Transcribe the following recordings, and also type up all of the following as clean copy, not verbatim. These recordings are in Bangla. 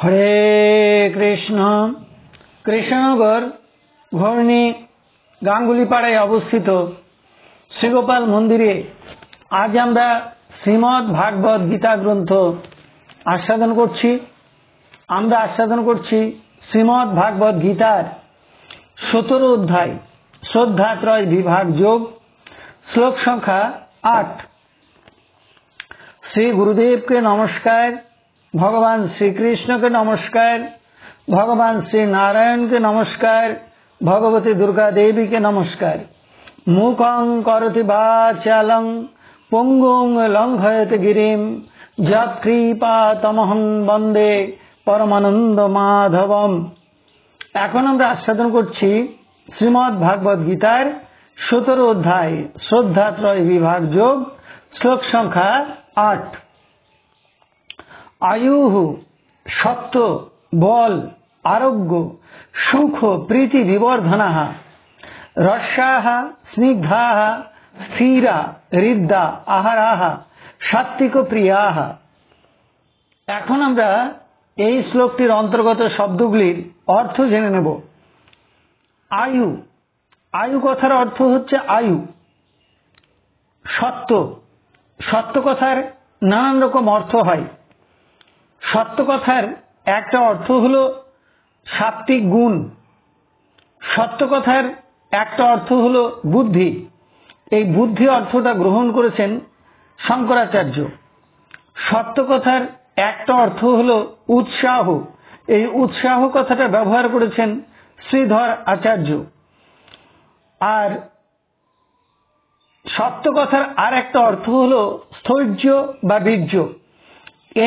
हरे कृष्ण। कृष्णनगर घर्णी गांगुलीपाड़ाय अवस्थित श्रीगोपाल मंदिरे आज आमरा श्रीमद् भागवत गीता ग्रंथ आस्वादन करछि। आमरा आस्वादन करछि श्रीमद् भागवत गीतार 17 अध्याय श्रद्धात्रय विभाग योग श्लोक संख्या 8। श्री गुरुदेव के नमस्कार, भगवान श्री कृष्ण के नमस्कार, भगवान श्री नारायण के नमस्कार, भगवती दुर्गा देवी के नमस्कार। मूकं करोति वाचालं पुंगुं लंघयति गिरिं यत्कृपातमहं वन्दे परमानंद माधवम। এখন আমরা আস্বাদন করছি শ্রীমদ্ ভাগবত গীতার 17 অধ্যায় শ্রদ্ধাত্রয় বিভাগ যোগ শ্লোক সংখ্যা 8। आयुः सत्व बल आरोग्य सुख प्रीति विवर्धनः रसाः स्निग्धाः स्थिरा हृदा आहाराः सात्विक प्रियाः। এখন আমরা এই শ্লোকটির অন্তর্গত শব্দগুলির অর্থ জেনে নেব। আয়ু, আয়ু কথার অর্থ হচ্ছে আয়ু। সত্য, সত্য কথার নানান রকম অর্থ হয়। সত্য কথার একটা অর্থ হলো সাত্বিক গুণ। সত্য কথার একটা অর্থ হলো বুদ্ধি। এই বুদ্ধি অর্থটা গ্রহণ করেছেন শঙ্করাচার্য। সত্য কথার একটা অর্থ হলো উৎসাহ। এই উৎসাহ কথাটা ব্যবহার করেছেন শ্রীধর আচার্য। আর সত্য কথার আর একটা অর্থ হলো স্থৈর্য বা বীর্য।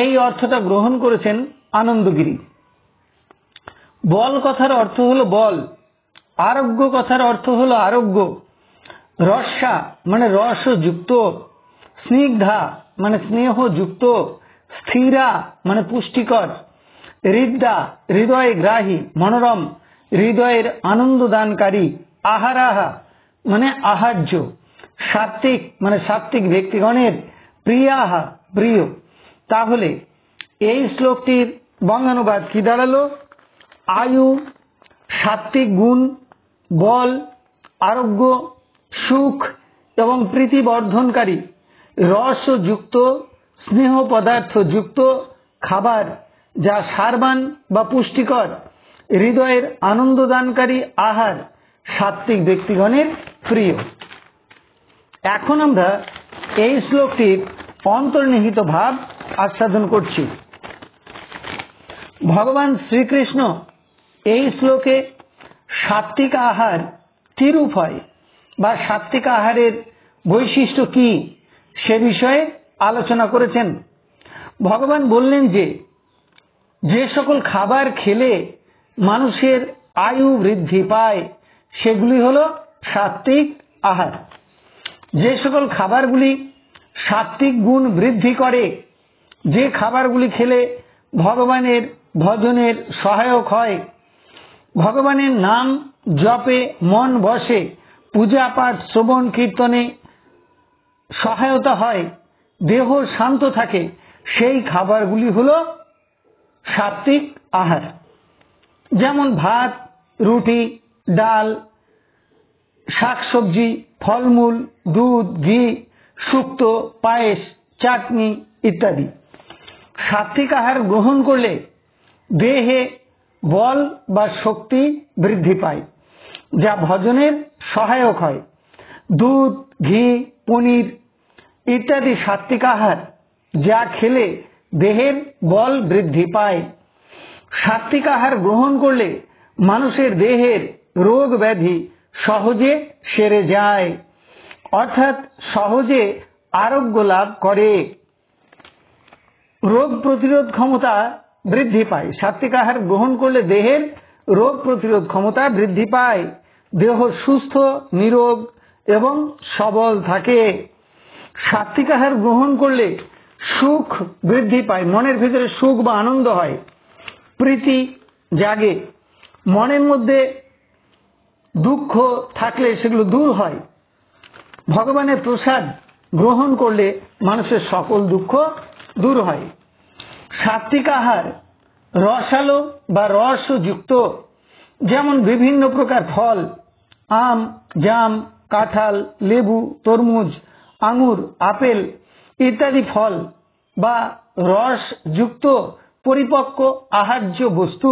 এই অর্থটা গ্রহণ করেছেন আনন্দগিরি। বল কথার অর্থ হলো বল। আরোগ্য কথার অর্থ হলো আরোগ্য। রসা মানে রসযুক্ত। স্নিগ্ধা মানে স্নেহযুক্ত। স্থিরা মানে পুষ্টিকর। হৃদা হৃদয় গ্রাহী মনোরম হৃদয়ের আনন্দদানকারী। আহারাহা মানে আহার্য। সাত্বিক মানে সাত্বিক ব্যক্তিগণের। প্রিয়াহা প্রিয়। তাহলে এই শ্লোকটির বঙ্গানুবাদ কি দাঁড়ালো? আয়ু, সাত্বিক গুণ, বল, আরোগ্য, সুখ এবং প্রীতি বর্ধনকারী, রসযুক্ত স্নেহ পদার্থ যুক্ত খাবার যা সারবান বা পুষ্টিকর, হৃদয়ের আনন্দদানকারী আহার, সাত্বিক ব্যক্তিগণের প্রিয়। এখন আমরা এই শ্লোকটির অন্তর্নিহিত ভাব আস্বাদন করছি। ভগবান শ্রীকৃষ্ণ এই শ্লোকে সাত্বিক আহার কিরূপ হয় বা সাত্বিক আহারের বৈশিষ্ট্য কি সে বিষয়ে আলোচনা করেছেন। ভগবান বললেন যে যে সকল খাবার খেলে মানুষের আয়ু বৃদ্ধি পায় সেগুলি হল সাত্বিক আহার। যে সকল খাবারগুলি সাত্বিক গুণ বৃদ্ধি করে, যে খাবারগুলি খেলে ভগবানের ভজনের সহায়ক হয়, ভগবানের নাম জপে মন বসে, পূজা পাঠ শ্রবণ কীর্তনে সহায়তা হয়, দেহ শান্ত থাকে, সেই খাবারগুলি হল সাত্বিক আহার। যেমন ভাত, রুটি, ডাল, শাকসবজি, ফলমূল, দুধ, ঘি, শুক্তো, পায়েস, চাটনি ইত্যাদি। সাত্বিক আহার গ্রহণ করলে দেহে বল বা শক্তি বৃদ্ধি পায় যা ভজনের সহায়ক হয়। দুধ, ঘি, পনির ইত্যাদি সাত্বিক আহার যা খেলে দেহের বল বৃদ্ধি পায়। সাত্বিক আহার গ্রহণ করলে মানুষের দেহের রোগ ব্যাধি সহজে সেরে যায়, অর্থাৎ সহজে আরোগ্য লাভ করে, রোগ প্রতিরোধ ক্ষমতা বৃদ্ধি পায়। সাত্বিক আহার গ্রহণ করলে দেহের রোগ প্রতিরোধ ক্ষমতা বৃদ্ধি পায়, দেহ সুস্থ নিরোগ এবং সবল থাকে। সাত্বিক আহার গ্রহণ করলে সুখ বৃদ্ধি পায়, মনের ভিতরে সুখ বা আনন্দ হয়, প্রীতি জাগে, মনের মধ্যে দুঃখ থাকলে সেগুলো দূর হয়। ভগবানের প্রসাদ গ্রহণ করলে মানুষের সকল দুঃখ দূর হয়। সাত্বিক আহার রসালো বা রসযুক্ত, যেমন বিভিন্ন প্রকার ফল, আম, জাম, কাঁঠাল, লেবু, তরমুজ, আঙুর, আপেল ইত্যাদি ফল বা রসযুক্ত পরিপক্ক আহার্য বস্তু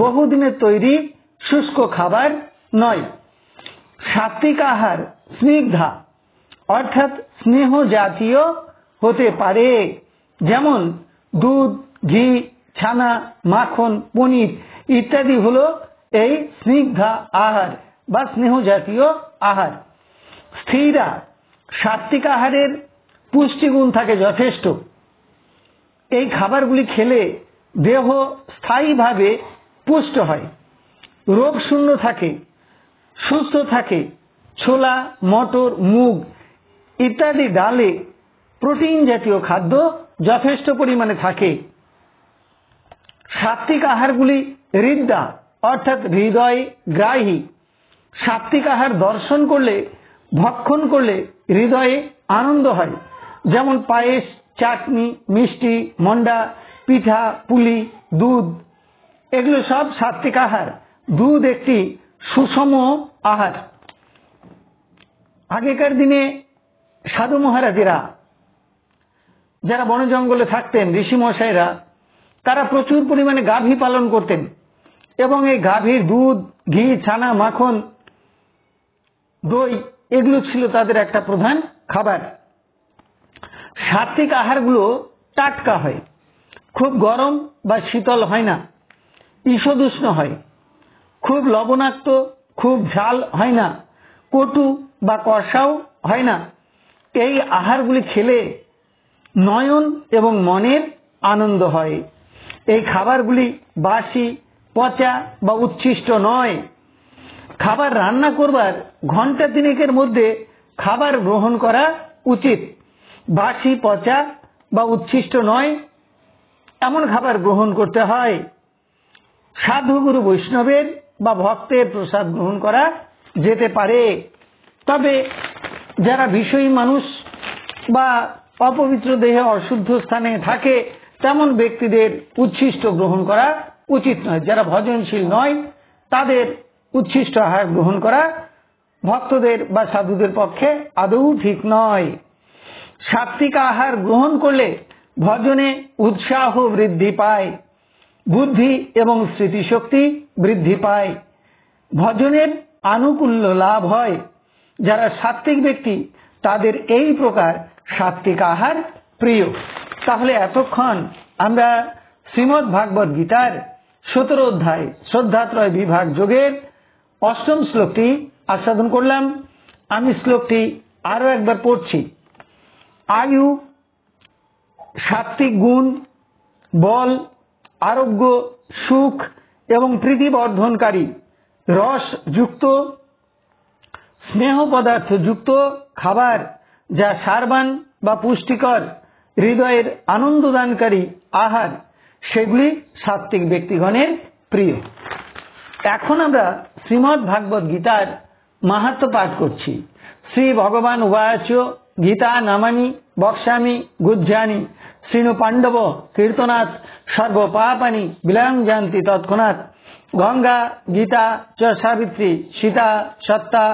বহুদিনের তৈরি শুষ্ক খাবার নয়। সাত্বিক আহার স্নিগ্ধা অর্থাৎ স্নেহ জাতীয় হতে পারে, যেমন দুধ, ঘি, ছানা, মাখন, পনির ইত্যাদি হলো এই স্নিগ্ধা আহার বা স্নেহ জাতীয় আহার। স্থিরা সাত্বিক আহারের পুষ্টিগুণ থাকে যথেষ্ট। এই খাবারগুলি খেলে দেহ স্থায়ীভাবে পুষ্ট হয়, রোগ শূন্য থাকে, সুস্থ থাকে। ছোলা, মটর, মুগ ইত্যাদি ডালে প্রোটিন জাতীয় খাদ্য যথেষ্ট পরিমাণে থাকে। সাত্বিক আহারগুলি হৃদ্যা অর্থাৎ হৃদয় গ্রাহী। সাত্বিক আহার দর্শন করলে, ভক্ষণ করলে হৃদয়ে আনন্দ হয়, যেমন পায়েস, চাটনি, মিষ্টি, মন্ডা, পিঠা, পুলি, দুধ এগুলো সব সাত্বিক আহার। দুধ একটি সুষম আহার। আগেকার দিনে সাধু মহারাজেরা যারা বন জঙ্গলে থাকতেন, ঋষি মশাইরা, তারা প্রচুর পরিমাণে গাভী পালন করতেন এবং এই গাভীর দুধ, ঘি, ছানা, মাখন, দই এগুলো ছিল তাদের একটা প্রধান খাবার। সাত্বিক আহারগুলো টাটকা হয়, খুব গরম বা শীতল হয় না, ঈষদুষ্ণ হয়, খুব লবণাক্ত, খুব ঝাল হয় না, কটু বা কষাও হয় না। এই আহারগুলি খেলে নয়ন এবং মনের আনন্দ হয়। এই খাবারগুলি বাসি, পচা বা উচ্ছিষ্ট নয়। খাবার রান্না করবার ঘন্টা তিনেকের মধ্যে খাবার গ্রহণ করা উচিত। বাসি, পচা বা উচ্ছিষ্ট নয় এমন খাবার গ্রহণ করতে হয়। সাধু গুরু বৈষ্ণবের বা ভক্তের প্রসাদ গ্রহণ করা যেতে পারে, তবে যারা বিষয়ী মানুষ বা অপবিত্র দেহে অশুদ্ধ স্থানে থাকে তেমন ব্যক্তিদের উচ্ছিষ্ট গ্রহণ করা উচিত নয়। যারা ভজনশীল নয় তাদের উচ্ছিষ্ট আহার গ্রহণ করা ভক্তদের বা সাধুদের পক্ষে আদৌ ঠিক নয়। সাত্বিক আহার গ্রহণ করলে ভজনে উৎসাহ বৃদ্ধি পায়, বুদ্ধি এবং স্মৃতিশক্তি বৃদ্ধি পায়, ভজনের আনুকূল্য লাভ হয়। যারা সাত্বিক ব্যক্তি তাদের এই প্রকার সাত্বিক আহার প্রিয়। তাহলে এতক্ষণ আমরা শ্রীমদ্ ভাগবত গীতার 17 অধ্যায় শ্রদ্ধাত্রয় বিভাগ যোগের 8ম শ্লোকটি আস্বাদন করলাম। আমি শ্লোকটি আরো একবার পড়ছি। আয়ু, সাত্বিক গুণ, বল, আরোগ্য, সুখ এবং প্রীতি বর্ধনকারী রস যুক্ত, স্নেহ পদার্থ যুক্ত খাবার যা সারবান বা পুষ্টিকর, হৃদয়ের আনন্দদানকারী আহার, সেগুলি সাত্বিক ব্যক্তিগণের প্রিয়। এখন আমরা শ্রীমদ্ ভাগবত গীতার মাহাত্ম্য পাঠ করছি। শ্রী ভগবান উবাচ গীতা নামানি বক্ষ্যামি গুহ্যানি শ্রীণু পাণ্ডব কীর্তনাৎ সর্ব পাপানি বিলয়ং যান্তি তৎক্ষণাৎ। গঙ্গা, গীতা চ সাবিত্রী, সীতা, সত্তা,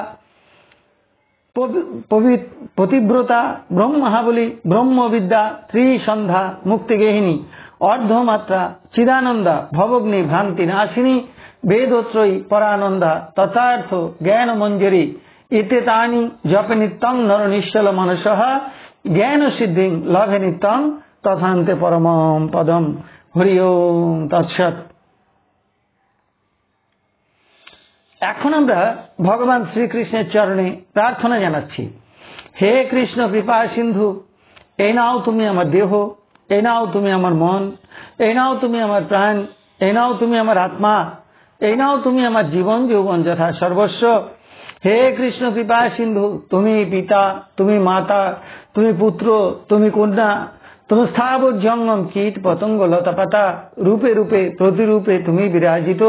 পতিব্রতা, ব্রহ্মহাবলী, ব্রহ্মবিদ্যা, ত্রিসন্ধ্যা, মুক্তিগেহিনী, অর্ধমাত্রা, চিদানন্দা, ভবগ্নি ভ্রান্তি নাশিনী, বেদোত্রয়ী পরানন্দা, তথার্থ জ্ঞান মঞ্জরি ইত্যেতানি জপে নিত্যং নর নিশ্চল মানসঃ জ্ঞান সিদ্ধিং লভে নিত্যং তথান্তে পরমম পদম। হরি ওম তৎসৎ। এখন আমরা ভগবান শ্রীকৃষ্ণের চরণে প্রার্থনা জানাচ্ছি। হে কৃষ্ণ কৃপা সিন্ধু, এই নাও তুমি আমার দেহ, এই নাও তুমি আমার মন, এই নাও তুমি আমার প্রাণ, এই নাও তুমি আমার আত্মা, এই নাও তুমি আমার জীবন যৌবন যথা সর্বস্ব। হে কৃষ্ণ কৃপা সিন্ধু, তুমি পিতা, তুমি মাতা, তুমি পুত্র, তুমি কন্যা, তুমি স্থাবর জঙ্গম কীট পতঙ্গ লতাপাতা রূপে রূপে প্রতিরূপে তুমি বিরাজিত।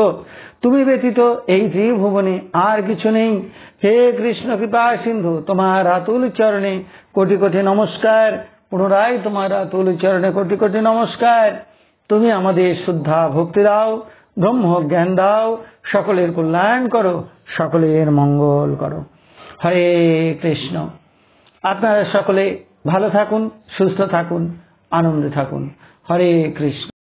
তুমি ব্যতীত এই ত্রিভুবনে আর কিছু নেই। হে কৃষ্ণ কৃপা সিন্ধু, তোমার আতুল চরণে কোটি কোটি নমস্কার। পুনরায় তোমার আতুল চরণে কোটি কোটি নমস্কার। তুমি আমাদের শুদ্ধা ভক্তি দাও, ব্রহ্ম জ্ঞান দাও, সকলের কল্যাণ করো, সকলের মঙ্গল করো। হরে কৃষ্ণ। আপনারা সকলে ভালো থাকুন, সুস্থ থাকুন, আনন্দে থাকুন। হরে কৃষ্ণ।